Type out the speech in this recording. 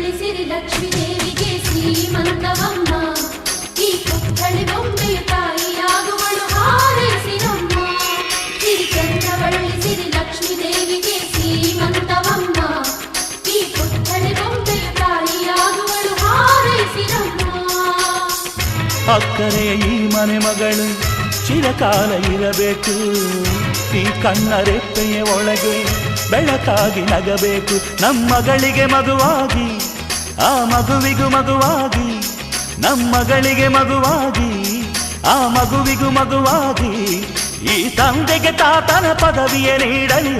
ಚಂದ್ರವಳ್ಳಿ ಸಿರಿ ಲಕ್ಷ್ಮೀ ದೇವಿಗೆ ಶ್ರೀಮಂತವಮ್ಮ ಈ ಪುತ್ಥಳಿ ಬೊಂಬೆಯ ತಾಯಿಯಾಗುವಳು ಹಾರೈಸಿರಮ್ಮ ಸಿರಿ ಚಂದ್ರವಳ್ಳಿ ಸಿರಿ ಲಕ್ಷ್ಮೀ ದೇವಿಗೆ ಶ್ರೀಮಂತವಮ್ಮ ಈ ಪುತ್ಥಳಿ ಬೊಂಬೆಯ ತಾಯಿಯಾಗುವಳು ಹಾರೈಸಿರಮ್ಮ ಅಕ್ಕರೆ ಈ ಮನೆ ಮಗಳು ಚಿರಕಾಲ ಇರಬೇಕು ಈ ಕಣ್ಣರೆಪ್ಪೆಯ ಒಳಗೆ ಬೆಳಕಾಗಿ ನಗಬೇಕು ನಮ್ಮಗಳಿಗೆ ಮಗುವಾಗಿ ಆ ಮಗುವಿಗೂ ಮಗುವಾಗಿ ನಮ್ಮಗಳಿಗೆ ಮಗುವಾಗಿ ಆ ಮಗುವಿಗೂ ಮಗುವಾಗಿ ಈ ತಂದೆಗೆ ತಾತನ ಪದವಿಯ ನೀಡಲಿ